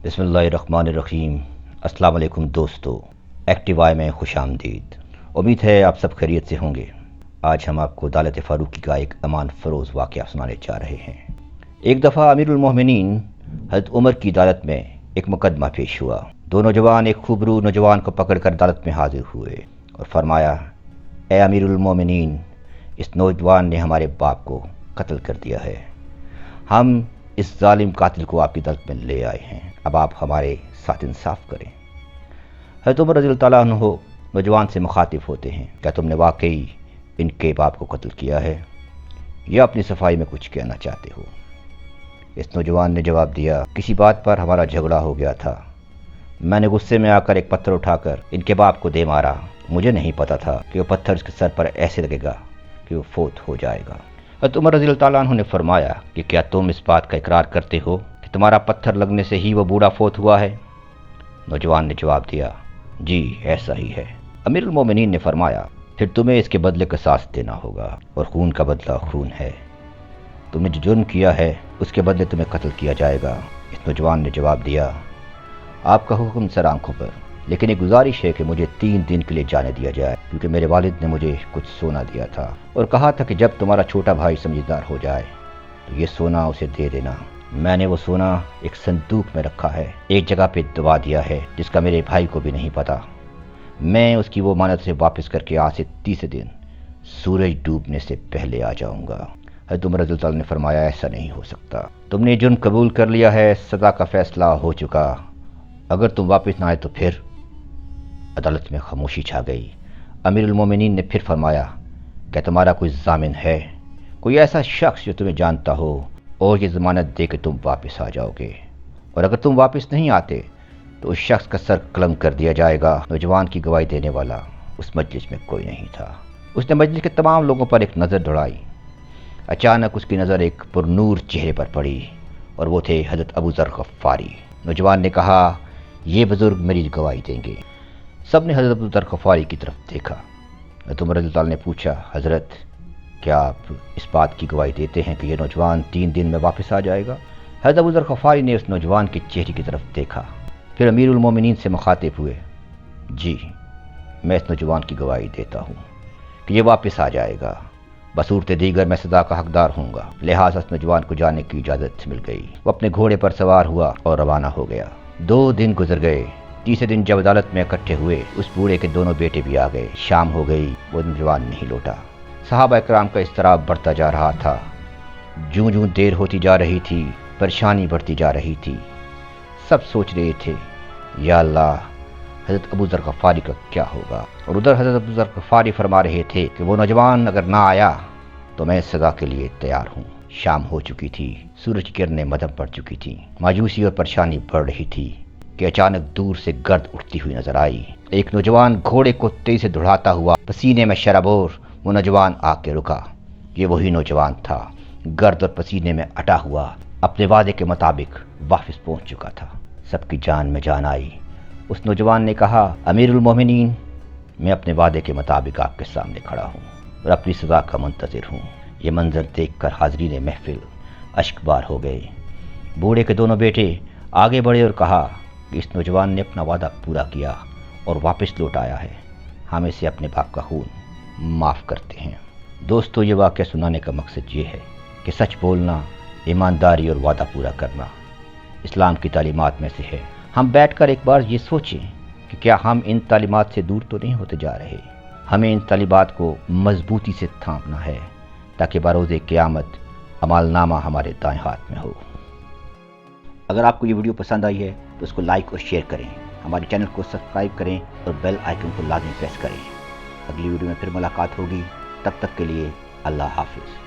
بسم اللہ الرحمن الرحیم۔ السلام علیکم دوستو، ایکٹیو آئی میں خوش آمدید۔ امید ہے آپ سب خیریت سے ہوں گے۔ آج ہم آپ کو عدالت فاروقی کا ایک امان فروز واقعہ سنانے جا رہے ہیں۔ ایک دفعہ امیر المومنین حضرت عمر کی عدالت میں ایک مقدمہ پیش ہوا۔ دو نوجوان ایک خوبرو نوجوان کو پکڑ کر عدالت میں حاضر ہوئے اور فرمایا، اے امیر المومنین، اس نوجوان نے ہمارے باپ کو قتل کر دیا ہے۔ ہم اس ظالم قاتل کو آپ کی عدالت میں لے آئے ہیں، اب آپ ہمارے ساتھ انصاف کریں۔ حضرت عمر رضی اللہ تعالیٰ عنہ نوجوان سے مخاطب ہوتے ہیں، کیا تم نے واقعی ان کے باپ کو قتل کیا ہے یا اپنی صفائی میں کچھ کہنا چاہتے ہو؟ اس نوجوان نے جواب دیا، کسی بات پر ہمارا جھگڑا ہو گیا تھا، میں نے غصے میں آ کر ایک پتھر اٹھا کر ان کے باپ کو دے مارا۔ مجھے نہیں پتا تھا کہ وہ پتھر اس کے سر پر ایسے لگے گا کہ وہ فوت ہو جائے گا۔ حضرت عمر رضی اللہ تعالیٰ عنہ نے فرمایا کہ کیا تم اس بات کا اقرار کرتے ہو کہ تمہارا پتھر لگنے سے ہی وہ بوڑھا فوت ہوا ہے؟ نوجوان نے جواب دیا، جی ایسا ہی ہے۔ امیر المومنین نے فرمایا، پھر تمہیں اس کے بدلے قصاص دینا ہوگا، اور خون کا بدلہ خون ہے۔ تم نے جو جرم کیا ہے اس کے بدلے تمہیں قتل کیا جائے گا۔ اس نوجوان نے جواب دیا، آپ کا حکم سر آنکھوں پر، لیکن ایک گزارش ہے کہ مجھے 3 دن کے لیے جانے دیا جائے، کیونکہ میرے والد نے مجھے کچھ سونا دیا تھا اور کہا تھا کہ جب تمہارا چھوٹا بھائی سمجھدار ہو جائے تو یہ سونا اسے دے دینا۔ میں نے وہ سونا ایک صندوق میں رکھا ہے، ایک جگہ پہ دبا دیا ہے جس کا میرے بھائی کو بھی نہیں پتا۔ میں اس کی وہ امانت سے واپس کر کے آج سے 30 دن سورج ڈوبنے سے پہلے آ جاؤں گا۔ حضرت عمر رضی اللہ عنہ نے فرمایا، ایسا نہیں ہو سکتا، تم نے جرم قبول کر لیا ہے، سزا کا فیصلہ ہو چکا، اگر تم واپس نہ آئے تو پھر؟ عدالت میں خاموشی چھا گئی۔ امیر المومنین نے پھر فرمایا، کیا تمہارا کوئی ضامن ہے، کوئی ایسا شخص جو تمہیں جانتا ہو اور یہ ضمانت دے کہ تم واپس آ جاؤ گے؟ اور اگر تم واپس نہیں آتے تو اس شخص کا سر قلم کر دیا جائے گا۔ نوجوان کی گواہی دینے والا اس مجلس میں کوئی نہیں تھا۔ اس نے مجلس کے تمام لوگوں پر ایک نظر دوڑائی۔ اچانک اس کی نظر ایک پرنور چہرے پر پڑی اور وہ تھے حضرت ابو ذر غفاری۔ نوجوان نے کہا، یہ بزرگ میری گواہی دیں گے۔ سب نے حضرت ابو ذر غفاری کی طرف دیکھا۔ حضرت عمر رضی اللہ عنہ نے پوچھا، حضرت کیا آپ اس بات کی گواہی دیتے ہیں کہ یہ نوجوان 3 دن میں واپس آ جائے گا؟ حضرت ابو ذر غفاری نے اس نوجوان کے چہرے کی طرف دیکھا، پھر امیر المومنین سے مخاطب ہوئے، جی میں اس نوجوان کی گواہی دیتا ہوں کہ یہ واپس آ جائے گا، بصورت دیگر میں سزا کا حقدار ہوں گا۔ لہٰذا اس نوجوان کو جانے کی اجازت مل گئی۔ وہ اپنے گھوڑے پر سوار ہوا اور روانہ ہو گیا۔ 2 دن گزر گئے۔ تیسرے دن جب عدالت میں اکٹھے ہوئے، اس بوڑھے کے دونوں بیٹے بھی آ گئے۔ شام ہو گئی، وہ نوجوان نہیں لوٹا۔ صحابہ اکرام کا اضطراب بڑھتا جا رہا تھا۔ جوں جوں دیر ہوتی جا رہی تھی، پریشانی بڑھتی جا رہی تھی۔ سب سوچ رہے تھے، یا اللہ حضرت ابو ذر غفاری کا کیا ہوگا؟ اور ادھر حضرت ابو ذر غفاری فرما رہے تھے کہ وہ نوجوان اگر نہ آیا تو میں سزا کے لیے تیار ہوں۔ شام ہو چکی تھی، سورج کی کرنیں مدھم پڑ چکی تھیں، مایوسی اور پریشانی بڑھ رہی تھی کہ اچانک دور سے گرد اٹھتی ہوئی نظر آئی۔ ایک نوجوان گھوڑے کو تیزی سے دوڑاتا ہوا، پسینے میں شرابور، وہ نوجوان آ کے رکا۔ یہ وہی نوجوان تھا، گرد اور پسینے میں اٹا ہوا، اپنے وعدے کے مطابق واپس پہنچ چکا تھا۔ سب کی جان میں جان آئی۔ اس نوجوان نے کہا، امیر المومنین، میں اپنے وعدے کے مطابق آپ کے سامنے کھڑا ہوں اور اپنی سزا کا منتظر ہوں۔ یہ منظر دیکھ کر حاضرین محفل اشک بار ہو گئے۔ بوڑھے کے دونوں بیٹے آگے بڑھے اور کہا کہ اس نوجوان نے اپنا وعدہ پورا کیا اور واپس لوٹ آیا ہے، ہم اسے اپنے باپ کا خون معاف کرتے ہیں۔ دوستو، یہ واقعہ سنانے کا مقصد یہ ہے کہ سچ بولنا، ایمانداری اور وعدہ پورا کرنا اسلام کی تعلیمات میں سے ہے۔ ہم بیٹھ کر ایک بار یہ سوچیں کہ کیا ہم ان تعلیمات سے دور تو نہیں ہوتے جا رہے؟ ہمیں ان تعلیمات کو مضبوطی سے تھامنا ہے تاکہ بروز قیامت عمل نامہ ہمارے دائیں ہاتھ میں ہو۔ اگر آپ کو یہ ویڈیو پسند آئی ہے تو اس کو لائک اور شیئر کریں، ہمارے چینل کو سبسکرائب کریں اور بیل آئیکن کو لازمی پریس کریں۔ اگلی ویڈیو میں پھر ملاقات ہوگی، تب تک کے لیے اللہ حافظ۔